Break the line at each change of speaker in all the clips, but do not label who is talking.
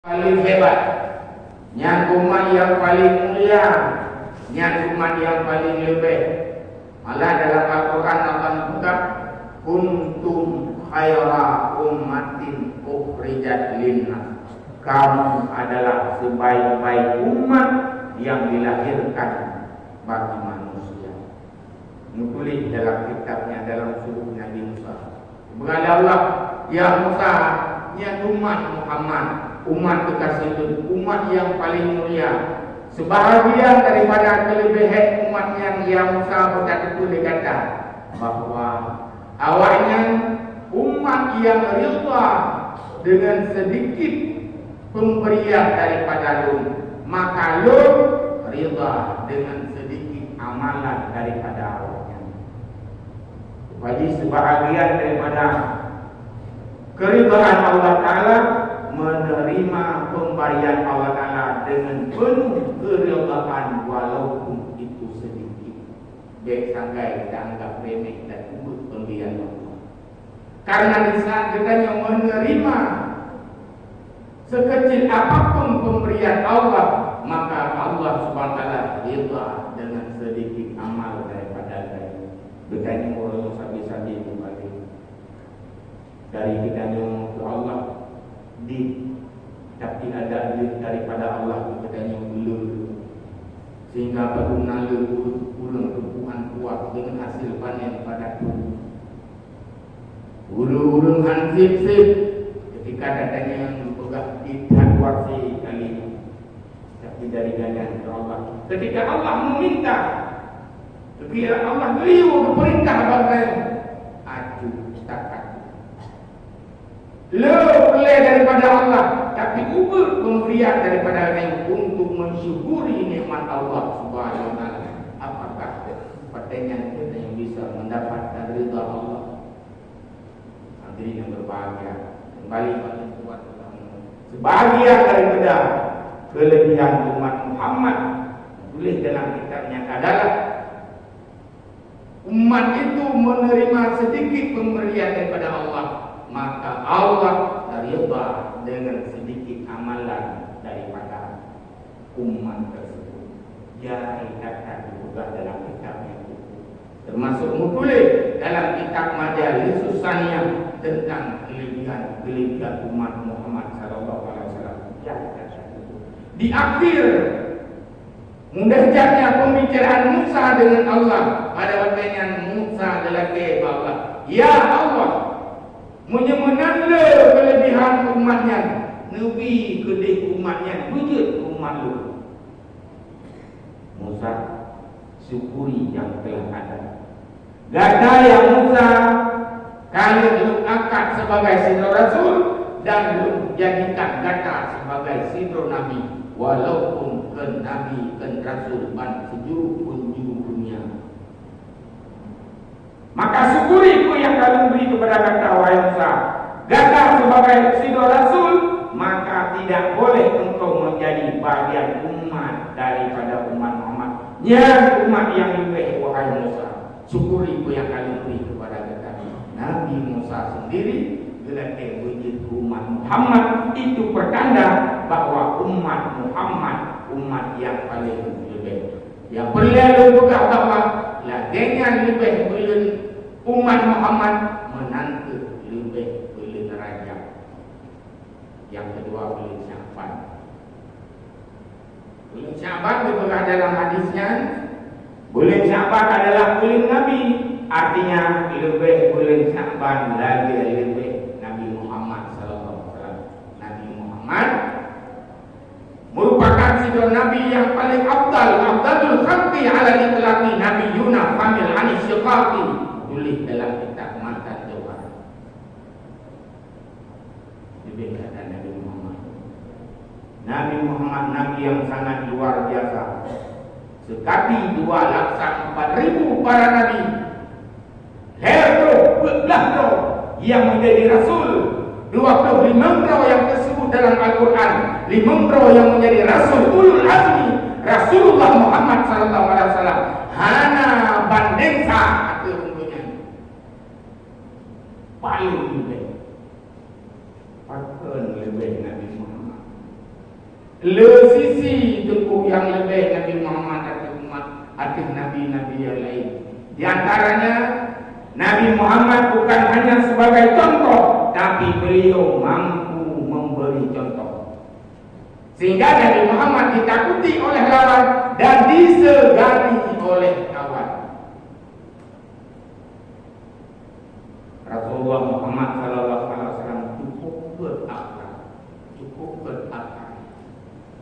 paling hebat, yang umat yang paling mulia, yang umat yang paling lebih. Malah dalam Al-Quran Allah menyebutkan kuntum khaira ummatin ukhrijat linnas. Kamu adalah sebaik-baik umat yang dilahirkan bagi manusia. Menulis dalam kitabnya dalam surat Nabi Musa. Berkata Allah, ya Musa, ya umat Muhammad, umat kekasih itu, umat yang paling mulia. Sebahagian daripada kelebihan umat yang Musa berkata itu dikata bahawa awaknya umat yang rida dengan sedikit pemberian daripada lu, maka lu rida dengan sedikit amalan daripada awaknya. Bagi sebahagian daripada keridhaan Allah Ta'ala, menerima pemberian Allah Ta'ala dengan penuh keridhaan walaupun itu sedikit. Baik sangkai kita anggap remeh dan urut pemberian Allah. Karena di saat kita yang menerima sekecil apapun pemberian Allah, maka Allah Subhanahu Wa Ta'ala rida dengan sedikit amal daripada kita. Bertanya orang sabi-sabi kembali dari kita yang ke Allah tapi ada daripada Allah kita yang belum, sehingga baru nalar pulang tumpuan kuat dengan hasil panen pada tubuh. Urung-urung hansip-sip ketika datanya yang berpegang tidak warsi kali ini, tapi dari jalan Allah. Ketika Allah meminta, ketika Allah beliau berperintah bagai aju takat. Lebih daripada Allah, tapi ubur pemberian daripada yang untuk mensyukuri nikmat Allah Subhanahu Wa Taala. Apakah pertanyaan kita yang bisa mendapatkan ridha Allah? Hadirin yang berbahagia, kembali pada kuat Allah. Sebahagian daripada kelebihan umat Muhammad tulis dalam kitabnya adalah umat itu menerima sedikit pemberian daripada Allah, maka Allah rida dengan sedikit amalan daripada umat tersebut. Ya, kata juga dalam kitabnya, termasuk menulis dalam kitab Majalis Saniyah tentang kelebihan umat Muhammad sallallahu alaihi wasallam. Ya, kata di akhir mudahnya pembicaraan Musa dengan Allah, pada pertanyaan Musa adalah ke Allah, ya Allah, menyemenanda kelebihan umatnya, Nabi kedih umatnya, wujud umat lu. Musa, syukuri yang telah ada. Gata yang Musa, kalian lu angkat sebagai sidro Rasul dan lu jadikan gata sebagai sidro Nabi, walaupun ke Nabi ke Rasul ban sejuru pun juru dunia. Maka syukuri ku yang kalian beri kepada kata wahai Musa, gata sebagai sidro Rasul, maka tidak boleh engkau menjadi bagian umat daripada umat Muhammad. Ya umat yang lebih wahai Musa, syukuri ku yang kalian beri kepada kata Nabi Musa sendiri. Gelake wujud umat Muhammad itu pertanda bahawa umat Muhammad umat yang paling lebih. Yang perlu juga bahawa ladenya lebih belum umat Muhammad menantu lebih belum raja. Yang kedua belum Sya'ban. Belum Sya'ban juga dalam hadisnya, bulan Sya'ban adalah bulan Nabi. Artinya lebih bulan Sya'ban lagi lebih Nabi Muhammad sallallahu alaihi wasallam. Nabi Muhammad merupakan sidon Nabi yang paling afdalul khalqi ala itlaqi, Nabi Yunus famil anis syaqaqi, tulis dalam kitab Matan Jawhar. Lebih kata Nabi Muhammad. Nabi Muhammad Nabi yang sangat luar biasa. Sekali 2,4,000 para Nabi, belah yang menjadi Rasul, 25 yang tersebut dalam Al-Quran, 5 yang menjadi Rasul ulul azmi, Rasulullah Muhammad sallallahu alaihi wasallam. Hana bandengsa itu tentunya paling lebih. Pakai lebih Nabi Muhammad. le sisi tubuh yang lebih Nabi Muhammad atau umat atau nabi-nabi yang lain. Di antaranya Nabi Muhammad bukan hanya sebagai contoh, tapi beliau mampu memberi contoh. Sehingga Nabi Muhammad ditakuti oleh lawan dan disegani oleh kawan. Rasulullah Muhammad SAW cukup berakal.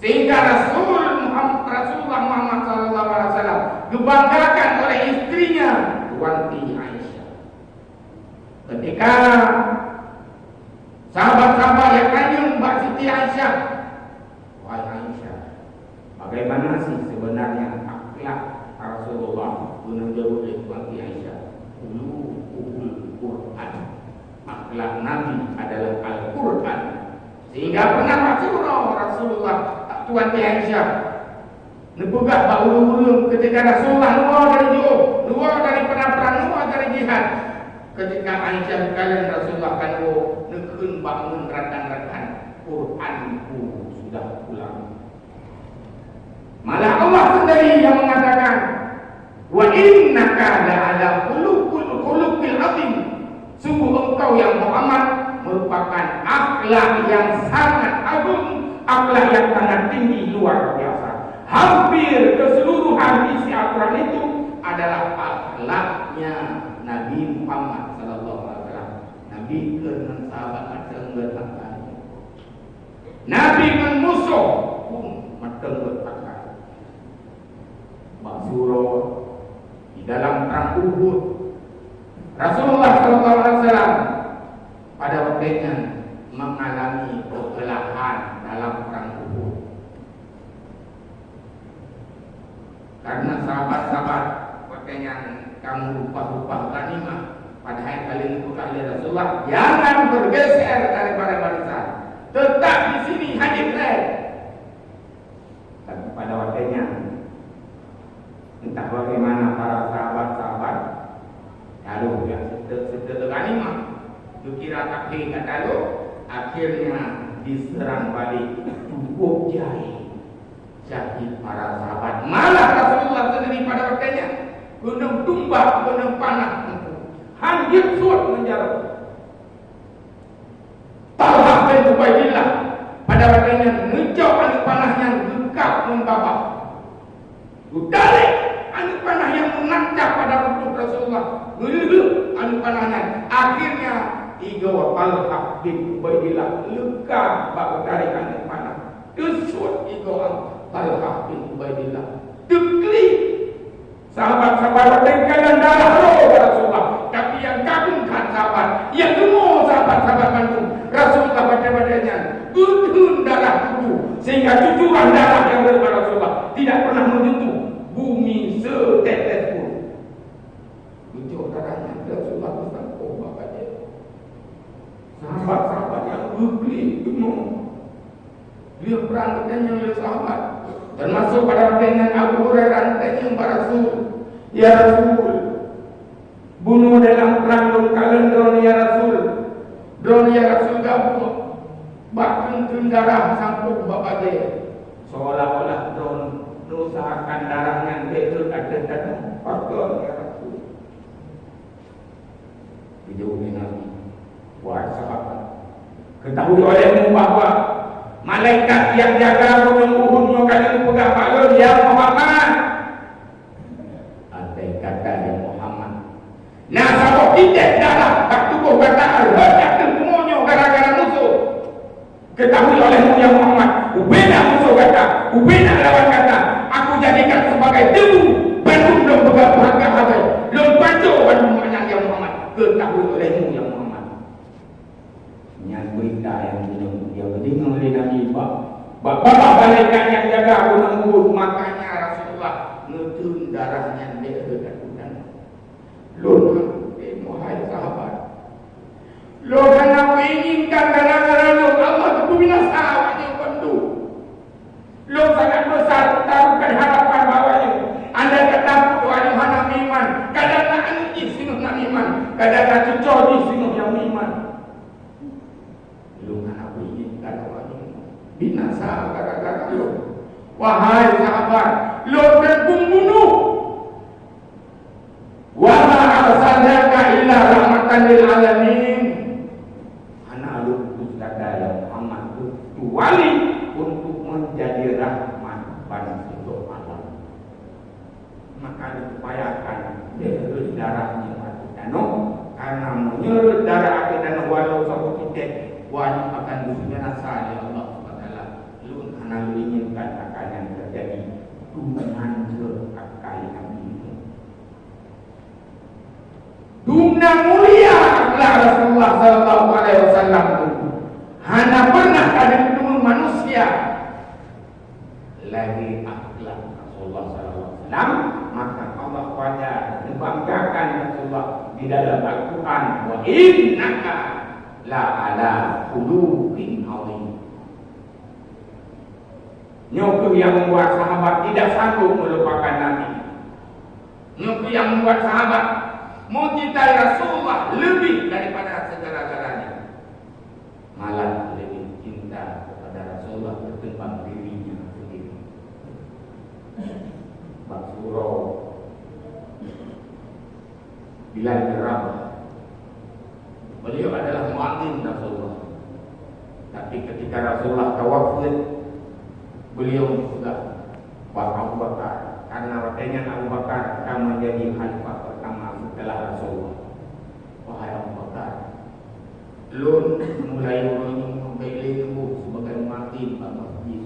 Sehingga Rasulullah Muhammad SAW dibanggakan oleh istrinya Tuanti Aisyah. Ketika sahabat-sahabat yang tanya Mbak Siti Aisyah, wahai Aisyah, bagaimana sih sebenarnya akhlak Rasulullah menjauh oleh Tuanti Aisyah? Quran. Akhlak Nabi adalah Al-Quran. Sehingga pernah Rasulullah Tuanti Aisyah nebugak bau ketika Rasulullah luar dari perang, luar dari jihad. Ketika Aisyah kalian Rasulullah kan nekun bangun rekan-rekan Quranku sudah pulang. Malah Allah sendiri yang mengatakan, wa innaka la'ala khuluqil azim. Sungguh engkau yang Muhammad merupakan akhlak yang sangat agung, akhlak yang sangat tinggi, luar biasa. Hampir keseluruhan isi Al-Quran itu adalah akhlaknya Nabi Muhammad SAW. Nabi dengan sahabat macam bertakar, Nabi dengan musuh pun macam bertakar. Surah di dalam perang Uhud, Rasulullah SAW pada waktunya mengalami kekalahan dalam perang Uhud. Karena sahabat-sahabat waktunya kamu lupa ghanimah, padahal kalian bukan Rasulullah, jangan bergeser daripada barisan, tetap di sini hadir saya. Tapi pada waktunya entah bagaimana para sahabat-sahabat lalu yang setelah ghanimah dikira kaki kata lo, akhirnya diserang balik cukup syahid para sahabat. Malah Rasulullah sendiri pada waktunya gunung tumbak, gunung panah hancur suat menjarah. Talha bin Ubaidillah pada waktunya ngejauh anak panahnya gekap membabak, ditarik anak panah yang menancap pada Rasulullah, geluk anak panahnya. Akhirnya Igo Talha bin Ubaidillah luka bak tarik anak panah, kesut Igo Talha bin Ubaidillah dekli. Sahabat-sahabat kalian darah roh Rasulullah, tapi yang kagumkan sahabat, yang gemuk sahabat-sahabat Bandung, Rasulullah pada-padanya gudun darah tubuh, sehingga cucuran darah yang daripada Rasulullah tidak pernah menyentuh bumi setetes pun. Cucur darahnya Rasulullah bersangkut bapak dia. Sahabat-sahabat yang gegli, gemuk, dia perang katanya oleh sahabat. Termasuk pada dengan Abu Hurairah tanya kepada Rasul, ya Rasul, bunuh dalam perang dong kalian drone ya Rasul, drone ya Rasul gabung, bahkan darah sangkut bapak dia, seolah-olah drone usahakan darahnya betul ada faktor ya Rasul. Dijauhi Nabi, wahai sahabat, ketahui olehmu bahwa malaikat yang jaga gunung Uhud kalian pegang maklum ya Muhammad. Andai kata ya Muhammad, nah sabuk tidak darah tak tubuh kata al-hajat semuanya gara-gara musuh. Ketahui olehmu ya Muhammad, ubena musuh kata, ubena lawan kata, aku jadikan sebagai debu Bandung dan pegang harga habis lempaco Bandung banyak ya Muhammad. Ketahui olehmu ya Muhammad. Yang berita yang dengar oleh Nabi bapak malaikat yang jaga gunung Uhud, makanya Rasulullah ngedun darahnya dia ketakutan. Lo wahai sahabat, lo kan aku inginkan gara-gara lo Allah itu binasa wajib bantu. Lo sangat besar taruhkan harapan bawahnya. Anda kata wahai Nabi iman, kadang-kadang anjing sinu Nabi iman, kadang-kadang cucur di sinu yang iman. Bina binasa gara-gara lo. Wahai sahabat, lo pembunuh. Wa ma arsalnaka illa rahmatan lil alamin. Ana lu kata Muhammad itu wali untuk menjadi rahmat bagi seluruh alam. Maka diupayakan menyerut darahnya Batu Danau, karena menyerut darah Batu Danau walau satu titik wajib akan binasa ya Allah SWT. Lu karena lu inginkan akan yang terjadi dengan keakal Nabi itu. Dumna mulia akhlak Rasulullah sallallahu alaihi wasallam itu hanya pernah ada ketemu manusia lagi akhlak Rasulullah sallallahu alaihi wasallam, maka Allah pada membanggakan Rasulullah di dalam Al-Quran, wa innaka la ala khuluqin azim. Nyoku yang membuat sahabat tidak sanggup melupakan Nabi. Nyoku yang membuat sahabat mencintai Rasulullah lebih daripada segala-galanya. Malah lebih cinta kepada Rasulullah ketimbang dirinya sendiri. Basuro Bilal bin Rabah, beliau adalah muadzin Rasulullah. Tapi ketika Rasulullah tawafud, beliau sudah Abu Bakar, karena waktunya Abu Bakar akan menjadi khalifah pertama setelah Rasulullah. Wahai Abu Bakar, lun mulai memilihmu sebagai muadzin masjid,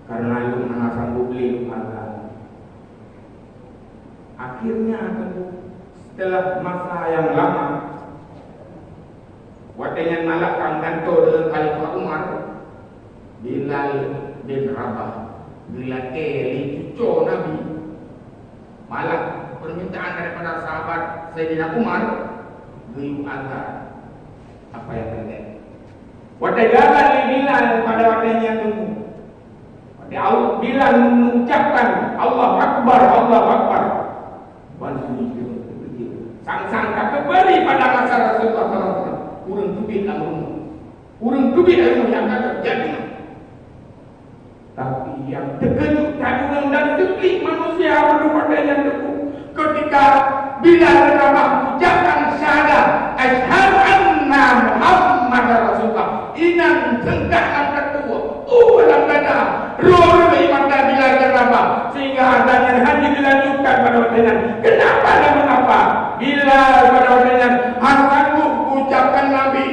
karena lu mana sanggup beli azan. Akhirnya setelah masa yang lama, waktunya malakkan kantor dengan Khalifah Umar, Bilal bin Rabah dilatih cucu Nabi. Malah permintaan daripada sahabat Sayyidina Umar, beri azan. Apa yang terjadi? Waktu gagal Bilal pada waktunya tunggu. Waktu Bilal mengucapkan Allah Akbar, Allah Akbar. Sang-sangka kembali pada masa Rasulullah SAW. Urang tubik amrun, urang tubik ilmu yang akan terjadi. Tapi yang terkejut kandungan dan deglik manusia berdepan yang teguh ketika Bilal bin Rabah ucapkan syahadat asyhadu anna Muhammadar Rasulullah. Inan tengkakkan tertua ulang dada roh iman Bilal bin Rabah, sehingga azan hanya dilanjutkan pada waktunya. Kenapa dan mengapa? Bilal pada waktunya sanggup ucapkan Nabi,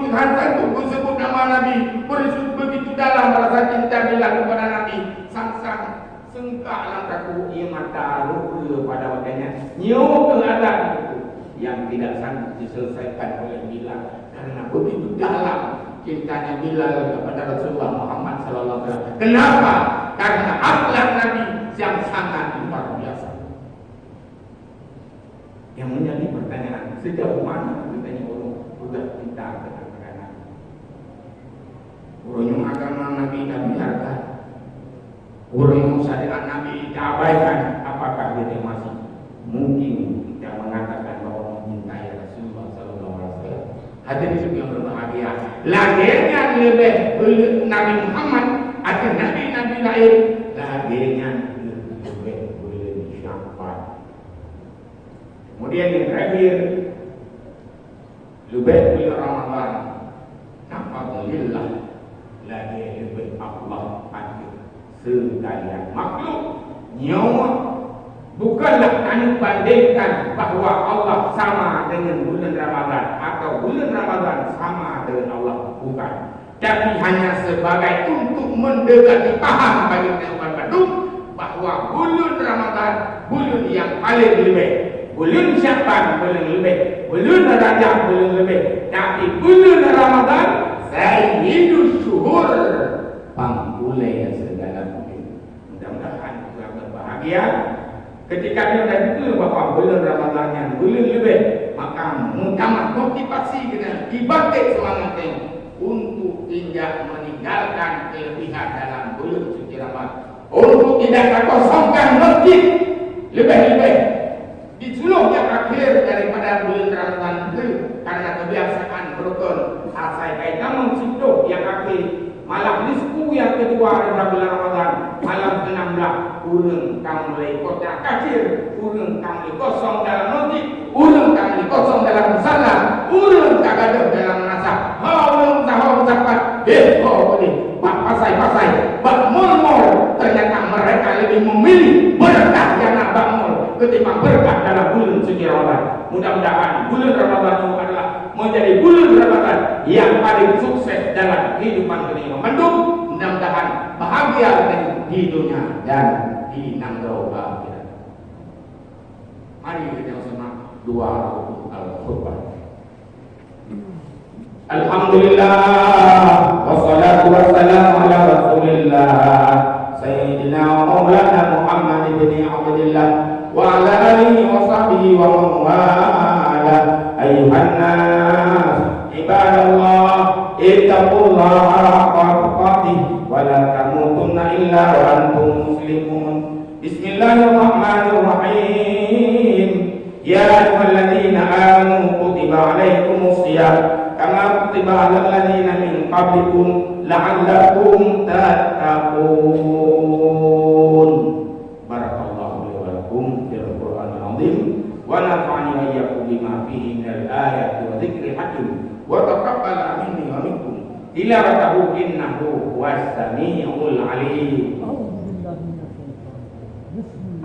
sanggup sebut nama Nabi, begitu dalam rasa cinta Bilal kepada Nabi. Sang-sang sengkaklah kaku ia mata luka pada waktunya nyo ke azan itu yang tidak sanggup diselesaikan oleh Bilal, karena begitu dalam cintanya Bilal kepada Rasulullah Muhammad sallallahu alaihi wasallam. Kenapa? Karena akhlak Nabi yang sangat luar biasa. Yang menjadi pertanyaan, sejauh mana kita orang sudah cinta kepada Nabi? Orang yang agama Nabi biarkan, orang yang syariat Nabi diabaikan, apakah dia masih mungkin kita mengatakan bahwa mencintai Rasulullah sallallahu alaihi wasallam? Hadirin yang berbahagia, lahirnya lebih Nabi Muhammad atau nabi-nabi lain, lahirnya lebih syafaat. Kemudian yang terakhir, lebih Ramadan, nafadillah, lagi lebih Allah adil sekalian makhluk nyawa. Bukanlah anda bandingkan bahawa Allah sama dengan bulan Ramadan atau bulan Ramadan sama dengan Allah, bukan. Tapi hanya sebagai untuk mendekati paham bagi umat Badung bahawa bulan Ramadan bulan yang paling lebih, bulan Syaban bulan lebih, bulan Rajab bulan lebih, tapi bulan Ramadan sayyidus syuhur, pangkulai segala bulan. Mudah-mudahan kita berbahagia. Ketika dia dah betul bahawa bulan Ramadan yang bulan lebih, maka mutama motivasi kena dibangkit semangatnya untuk tidak meninggalkan kelebihan dalam bulan suci Ramadan, untuk tidak terkosongkan masjid lebih-lebih di seluruh yang akhir daripada bulan Ramadan itu, karena kebiasaan berukun asal kait namun situ yang akhir Malam nisfu yang kedua daripada bulan Ramadan, malam ke-16, urang kamu mulai kotak kacir, urang kamu kosong dalam masjid, urang kamu kosong dalam musala, urang kagaduh dalam nasab. Urang sahur zakat, boleh. Bak pasai-pasai, bak mall-mall. Ternyata mereka lebih memilih berkah yang bak mall ketimbang berkah dalam bulan suci Ramadan. Mudah-mudahan bulan Ramadan itu adalah menjadi bulan Ramadan yang paling sukses dalam kehidupan kita mendung. Mudah-mudahan bahagia di dunia dan di nanggau akhirat. Mari kita sama doa al-khutbah. Alhamdulillah wassalatu wassalamu ala rasulillah sayyidina wa maulana Muhammad ibn Abdullah wa ala alihi wa sahbihi wa man wala. Ayuhan nas ibadallah ittaqullaha haqqa tuqatih wa la tamutunna illa wa antum muslimun. Bismillahirrahmanirrahim. Ya ayyuhalladzina amanu kutiba alaikumus shiyam kama kutiba alal ladzina min qablikum la'allakum tattaqun. Barakallahu li wa lakum fil Qur'anil azim wa nafa'ani wa iyyakum bima fihi minal ayati wa dzikril hakim wa taqabbal minni wa minkum tilawatahu innahu huwas samiul alim. A'udzu billahi minasyaitonir rajim.